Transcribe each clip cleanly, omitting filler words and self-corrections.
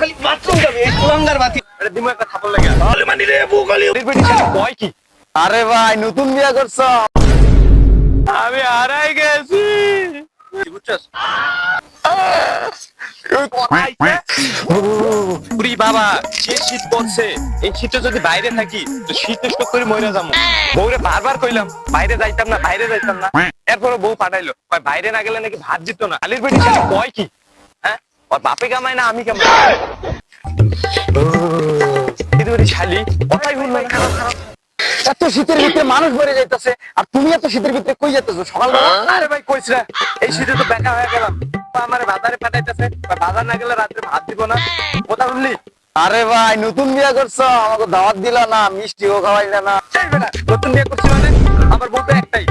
খালি বাথরুম যাবে এই কুলাঙ্গার বাতি আরে দিমু একটা থাপড় লাগা আলে মানি রে বুকালি বেটি ছেলে কয় কি আরে ভাই নতুন বিয়ে করছো? আমি হারাই গেছি বুঝছস পুরি বাবা যে শীত পড়ছে এই শীতে যদি বাইরে থাকি তো শীতে স্টক করে মরে যাবো বউরে বারবার কইলাম বাইরে যাইতাম না এরপরে বউ পাঠাইলো কয় বাইরে না গেলে নাকি ভাত দিত না আলির বেটি ছেলে কয় কি হ্যাঁ ওর বাপে কামায় না আমি কামাই শালি কথাই বললো খারাপ খারাপ এত শীতের ভিতরে মানুষ মরে যাইতেছে আর তুমি এত শীতের ভিতরে কই যাইতেছো সকালবেলা? আরে ভাই কইছ না এই শীতে তো বেকা হয়ে গেলাম আমার বাজারে পাঠাইতেছে বাজার না গেলে রাত্রে ভাত দিব না কথা বললি আরে ভাই নতুন বিয়ে করছো, আমাকে দাওয়াত দিলা না, মিষ্টিও খাওয়াইলা না। নতুন বিয়ে করছি মানে আমার বউ তো একটাই।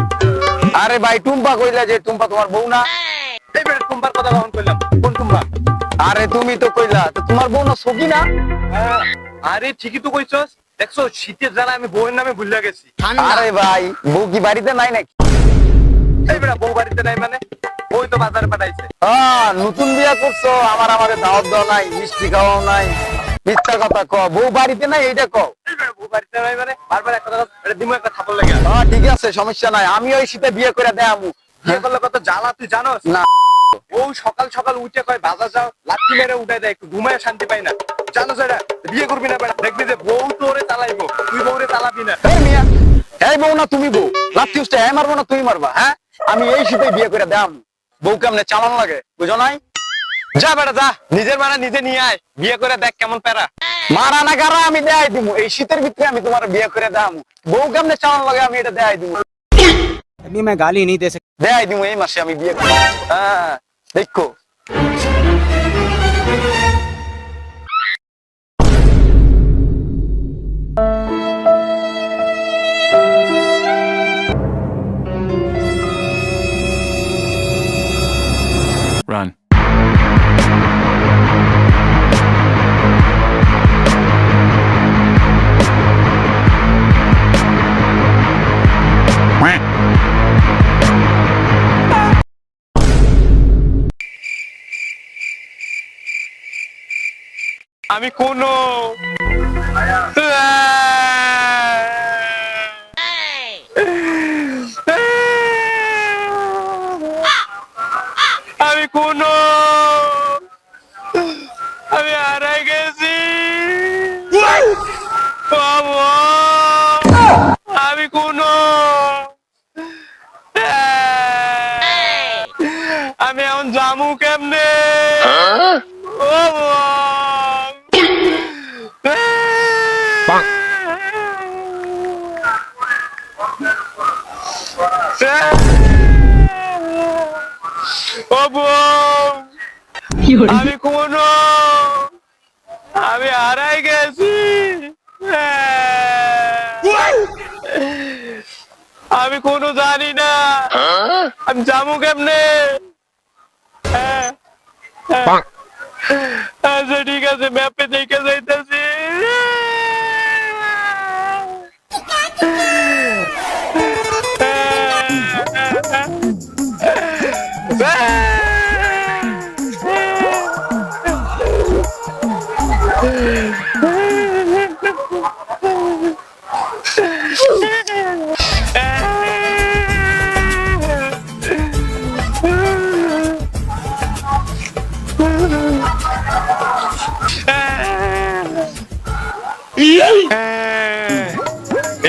আরে ভাই টুম্পা কইলা যে টুম্পা তোমার বউ না? এই বেটা টুম্পার কথা কখন কইলাম? কোন টুম্পা? আরে তুমি তো কইলা তো তোমার বউ না সখী না? আরে ঠিকই তো কইছস, দেখছো শীতের জ্বালা আমি বউয়ের নামে ভুলে গেছি। আরে ভাই বউ কি বাড়িতে নাই নাকি? এই বেটা বউ বাড়িতে নাই মানে ওই তো বাজারে পাঠাইছে। নতুন বিয়ে করছো আমাদের দাওয়াত দাও নাই, মিষ্টি খাওয়াও নাই, মিথ্যা কথা কও। বউ বাড়িতে নাই এইটা কও। এই বেটা বউ বাড়িতে নাই মানে বারবার একটা কথা এটা দিমু একটা থাপড় লাগা। ঠিক আছে সমস্যা নাই, আমি ওই শীতে বিয়ে করে দেয়ামু। বিয়ে করলে কত জ্বালা তুই জানোস না? ও সকাল সকাল উঠে কয় বাজার যাও, লাঠি মেরে উঠাই দেয়, একটু ঘুমায় শান্তি পাই না। জানোস এটা বিয়ে করবি না বেটা, দেখবি যে বউ তোরে চালাইবো, তুই বউরে চালাবি না। এই মিয়া, এই বউ না তুমি বউ, লাঠি উঠে মারবো না তুমি মারবা? হ্যাঁ আমি এই শীতে বিয়ে করে দেয়ামু। বউ কেমনে চালান লাগে বুঝো নাই? যা বেটা যা, নিজের মারা নিজে নিয়ে আয়, বিয়ে করে দেখ কেমন প্যারা। মারা না কারা আমি দেয়াই দিমু, এই শীতের ভিতরে আমি তোমার বিয়ে করে দেয়ামু। বউ কেমনে চালান লাগে আমি এটা দেয়াই দিমু। अभी मैं गाली नहीं दे सकता। দেয়াই দিমু এই মাসে আমি বিয়ে করে। হ্যাঁ দেখো Run. আমি কোন আমি কোন আমি হারাই গেছি আমি কোন আমি এখন জামু কেমনে আমি কোন আমি হারাই গেছি আমি কোনো জানি না আমি যাবো কেমনে আচ্ছা ঠিক আছে ম্যাপে দেখে যাইতেছি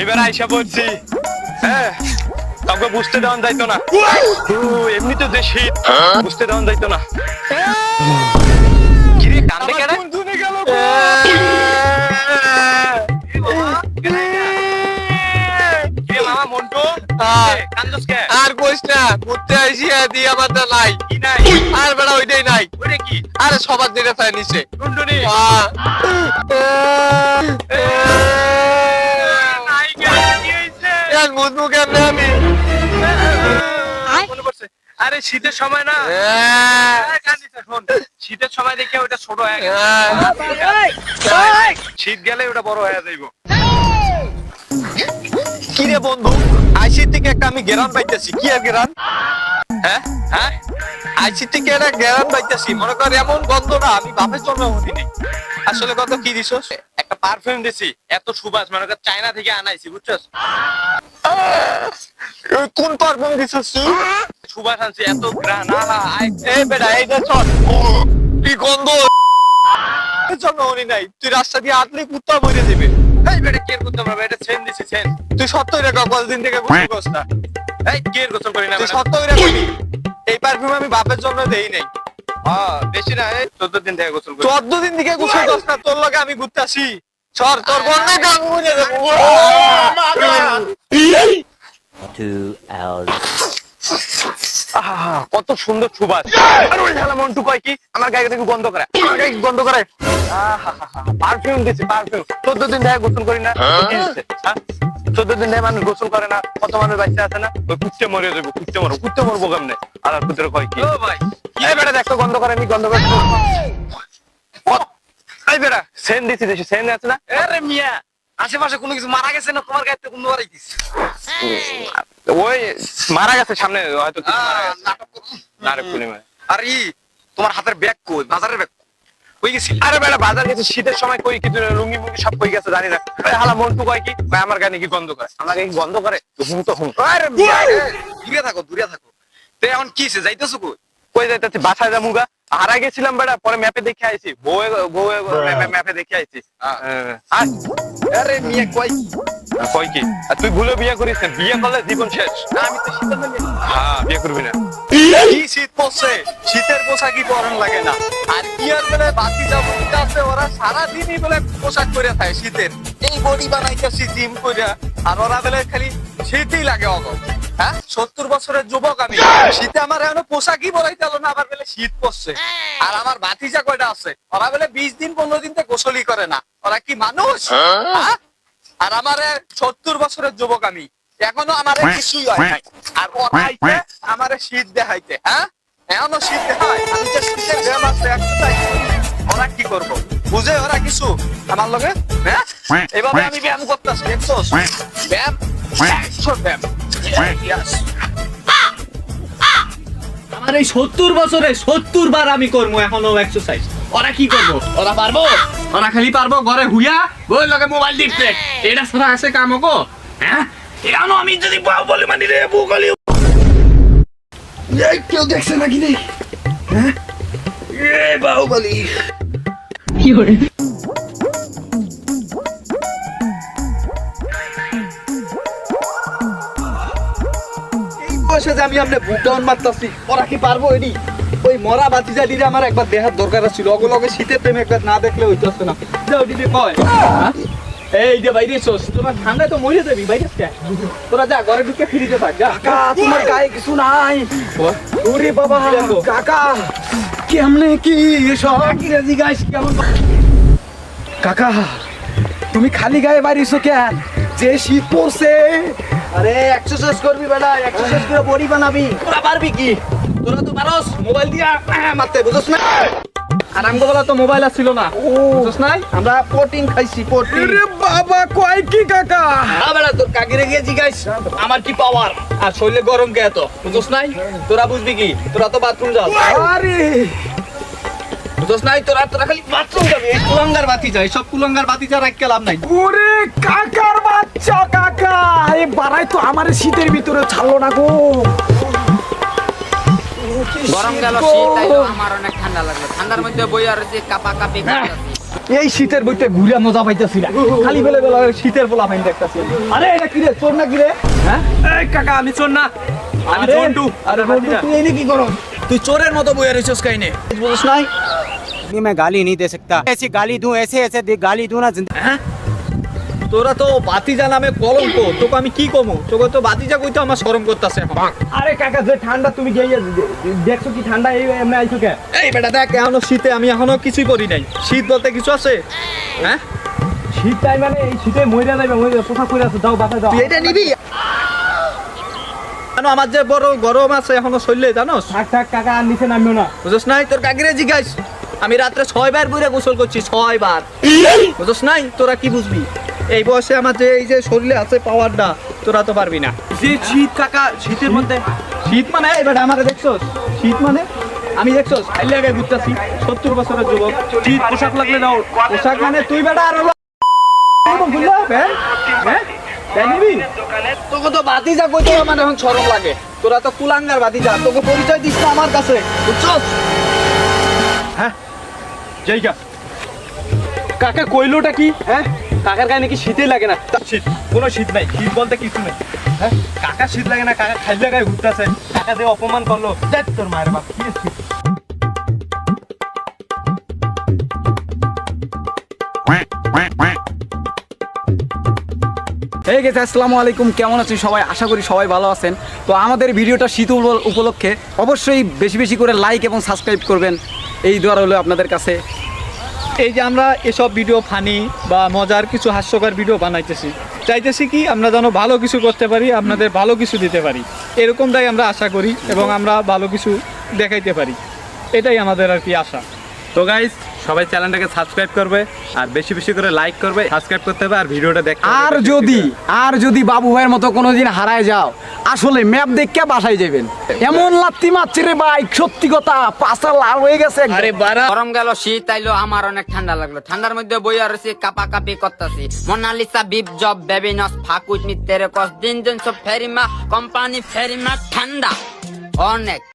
এবার আইসা পড়ছি কাউকে বুঝতে দেওয়া যাইতো না এমনি তো যে শীত বুঝতে দেওয়া যাইতো না কিরে কান্দে কেন মামা মন্টু কান্দস কে আর কইস না ঘুরতে আইছি দি আমার তো নাই কি নাই আর বেড়া ওইটাই নাই ওরে কি আরে সবার দিকে চাই নিছে টুনটুনি আরে শীতের সময় না শীতের সময় দেখে ওটা ছোট হয়ে গেছে শীত গেলে ওটা বড় হয়ে যাইব কি রে বন্ধু আইসির থেকে একটা আমি গেরান পাইতেছি কি আর গেরান হ্যাঁ হ্যাঁ আইসি থেকে একটা গ্যারান পাইতেছি মনে কর এমন গন্ধ না আমি বাপের জন্য হতি নেই আসলে কত কি দিছস একটা পারফিউম দিছি এত সুবাস মনে কর চায়না থেকে আনাইছি বুঝছস কোন পারফিউম দিছস তুই সুবাস আনছি এত গ্রান এই বেটা এইটা চল কি গন্ধ জন্য হনি নাই তুই রাস্তা দিয়ে আটলে কুত্তা মরে যাবে এই বেটা কের কুত্তা মরবে এটা চেন দিছি চেন তুই 70 টাকা কতদিন থেকে গোসল করছ না এই কের গোসল করি না তুই 70 টাকা করি এই পারফিউম আমি বাপের জন্য দেই নাই বেশি না এই 14 দিন থেকে গোসল করি 14 দিন থেকে গোসল করছ না তোর লগে আমি ঘুরতে আসি সর তোর বন্ধে গান মুজে দেব 2 hours. কত সুন্দর সুবাস আর ওই শালা মন্টু কয় কি আমার গায়ে থেকে গন্ধ করে আমার গায়ে গন্ধ করে পারফিউম দিছি পারফিউম 14 দিন ধরে গোসল করি না 14 দিন ধরে মানুষ গোসল করে না কত মানুষ বাচ্চা আছে না ওই কুত্তে মরে যাবে কুত্তে মরবো কেমনে আর কুত্তের কয় কি ও ভাই কি বেটা দেখো গন্ধ করে আমি গন্ধ করে এই বেটা সেন দিছি দেশে সেন আছে না আরে মিয়া আশেপাশে কোনো কিছু মারা গেছে না তোমার গায়ে গন্ধ বাড়াইতিস ওই মারা গেছে সামনে হয়তো কিছু মারা গেছে নাটক করে আরে তোমার হাতের ব্যাগ কই বাজারের ব্যাগ কই গেছি আরে বেটা বাজার গেছে শীতের সময় কই কি লুঙ্গি মুঙ্গি সব কই গেছে জানি না হালা মন্টু কয় কি ভাই আমার গায়ে কি গন্ধ করে আমার গায়ে কি গন্ধ করে তো হুম আরে দূরে থাকো তে এখন কিছে যাইতেছো কই যাইতেছি বাসায় যামুগা হারা গেছিলাম বেটা পরে ম্যাপে দেখে আইছি বউ ম্যাপে দেখে আইছি আরে মিয়া কই কি আর তুই ভুলে বিয়ে করিস না বিয়ে করলে জীবন শেষ না আমি তো সিদ্ধান্ত নিই হ্যাঁ বিয়ে করবি না কি শীত পড়ছে শীতের পোশাকই পরন লাগে না আর বিয়ের বেলা বাতি যাবো আছে ওরা সারা দিনই বলে পোশাক পরে থাকে শীতের এই বডি বানাইতেছি জিম কইরা আর ওরা বেলা খালি শীতই লাগে অগ হ্যাঁ 70 বছরের যুবক আমি শীতে আমার এখনো পোশাকই পরাইতে হলো না আবার বেলা শীত পড়ছে আর আমার ভাতিজা কয়টা আছে ওরা বেলা 20 দিন 15 দিন তো গোসলই করে না ওরা কি মানুষ হ্যাঁ আর আমারে 70 বছরের যুবক আমি এখনো আমারে কিছুই হয় নাই আর ওরা আইতে আমারে শীত দেখাইতে হ্যাঁ এখনো শীত দেখায় আমি যে শীতের ব্যায়াম আছে এক্সারসাইজ ওরা কি করব বুঝে ওরা কিছু আমার লগে হ্যাঁ এভাবে আমি ব্যায়াম করতেছি দেখছস ব্যায়াম ব্যায়াম আমার এই 70 বছরে 70 বার আমি করবো এখনো এক্সারসাইজ ওরা কি করবো ওরা পারবো ওরা খালি পারবো ঘরে হুইয়া বই লগে মোবাইল দেখতে এটা ছাড়া আছে কাম গো হ্যাঁ এখনো আমি যদি বাউ বলে মানি রে বুগলি এই কেউ দেখছে নাকি রে হ্যাঁ এ বাহুবলি কি করে বসে যে আমি আপনি বুকডাউন মারতাছি ওরা কি পারবো এডি ওই মরা বাতিজা দিলে আমার একবার দেহার দরকার ছিল অগলগে শীতের প্রেমে একবার না দেখলে হইতাছে না যাও দিদি কয় এই যে বাইরে এসোস তোমার ঠান্ডায় তো মরে যাবি বাইরে তোরা যা ঘরে ঢুকে ফিরিতে থাক যা কাকা তোমার গায়ে কিছু নাই ওরে বাবা কাকা কেমনে কি সব ইংরেজি গাইস কেমন কাকা তুমি খালি গায়ে বাড়িছো কেন যে শীত পড়ছে আরে এক্সারসাইজ করবি বেটা এক্সারসাইজ করে বডি বানাবি তোরা পারবি কি তোরা তো পারস মোবাইল দিয়া মারতে বুঝছ না আর আমগো বলা তো মোবাইল আসছিল না বুঝছ না আমরা প্রোটিন খাইছি প্রোটিন আরে বাবা কয় কি কাকা বেটা তোর কাকিরে গিয়ে জিগাইস আমার কি পাওয়ার আর শরীরে গরম কে এত বুঝছ না তোরা বুঝবি কি তোরা তো বাথরুম যাও আরে বুঝছ না তোরা খালি বাথরুম যাবি এই কুলাঙ্গার বাতি যায় সব কুলাঙ্গার বাতি যা রাখ লাভ নাই ওরে কাকার বাচ্চা কাকা এই বাড়াই তো আমার শীতের ভিতরে ছাড়লো না গো গরম গেল শীত আইলো আমার অনেক ঠান্ডা লাগলো ঠান্ডার মধ্যে বই আর যে কাপা কাপি এই শীতের বইতে ঘুরে মজা পাইতেছি না খালি বেলে বেলা শীতের পোলা পাইন দেখতাছি আরে এটা কি রে চোর না কি রে হ্যাঁ এই কাকা আমি চোর না আমি চন্টু আরে বন্ধু তুই এনে কি করস তুই চোরের মতো বইয়া রইছস কাইনে বুঝছ নাই अभी मैं गाली नहीं दे सकता ऐसी गाली दूं ऐसे गाली दूं ना হ্যাঁ তোরা তো বাতিজা নামে কলঙ্ক তোকে আমি কি কমু তোকে তো বাতিজা কইতে আমার শরম করতেছে এখন আরে কাকা যে ঠান্ডা তুমি গিয়ে দেখছো কি ঠান্ডা এই এমনি আইছো কে এই বেটা দেখ এখনো শীতে আমি এখনো কিছুই করি নাই শীত বলতে কিছু আছে হ্যাঁ শীত টাইম মানে এই শীতে মইরা যাবে মইরা পোশাক পরে আছে দাও বাসায় দাও তুই এটা নিবি জানো আমার যে বড় গরম আছে এখনো শরীরে জানোস থাক থাক কাকা আর নিচে নামিও না বুঝছ নাই তোর কাকিরে জিগাইস আমি রাত্রে 6 বার বইরা গোসল করছি 6 বার বুঝছ নাই তোরা কি বুঝবি এই বয়সে আমার যে এই যে শরীরে আছে পাওয়ারটা তোরা তো পারবি না যে শীত কাকা শীতের মধ্যে শীত মানে এবার আমারে দেখছোস শীত মানে আমি দেখছোস খাইলে আগে ঘুরতাছি 70 বছরের যুবক শীত পোশাক লাগলে দাও পোশাক মানে তুই বেটা আর হলো বুঝলা হ্যাঁ তাই নিবি তোকে তো বাতিজা কইতো আমার এখন শরম লাগে তোরা তো কুলাঙ্গার বাতিজা তোকে পরিচয় দিস না আমার কাছে বুঝছস হ্যাঁ জায়গা কাকা কইলোটা কি হ্যাঁ কাকার গায়ে নাকি শীতই লাগে না শীত কোনো শীত নাই শীত বলতে কিছু নেই হ্যাঁ কাকা শীত লাগে না কাকা খাইলে গায়ে ঘুরতেছে কাকা যে অপমান করলো দেখ তোর মায়ের বাপ কি শীত এই গেছে আসসালামু আলাইকুম, কেমন আছেন সবাই? আশা করি সবাই ভালো আছেন। তো আমাদের ভিডিওটা শীত উপলক্ষে অবশ্যই বেশি বেশি করে লাইক এবং সাবস্ক্রাইব করবেন, এই দোয়া হলো আপনাদের কাছে। এই যে আমরা এসব ভিডিও ফানি বা মজার কিছু হাস্যকর ভিডিও বানাইতেছি চাইতেছি কি আমরা যেন ভালো কিছু করতে পারি, আপনাদের ভালো কিছু দিতে পারি, এরকমটাই আমরা আশা করি এবং আমরা ভালো কিছু দেখাইতে পারি, এটাই আমাদের আর কি আশা। তো গাইস সবাই চ্যানেলটাকে সাবস্ক্রাইব করবে আর বেশি বেশি করে লাইক করবে, সাবস্ক্রাইব করতে হবে আর ভিডিওটা দেখতে হবে। আর যদি বাবু ভাইয়ের মতো কোনোদিন হারায় যাও, আসলে ম্যাপ দেখে বাসায় যাবেন। এমন লাত্তি মারছে রে ভাই, সত্যি কথা পাশা লাল হয়ে গেছে একদম। আরে বাড়া গরম গেল শীত আইলো আমার অনেক ঠান্ডা লাগলো ঠান্ডার মধ্যে বইয়া রয়েছে কাপা কাপি করতেছি মোনালিসা বিপ জব বেবি নস ফাকুচ মি তেরে কস দিন দিন সব ফেরিমা কোম্পানি ফেরিমা ঠান্ডা অনেক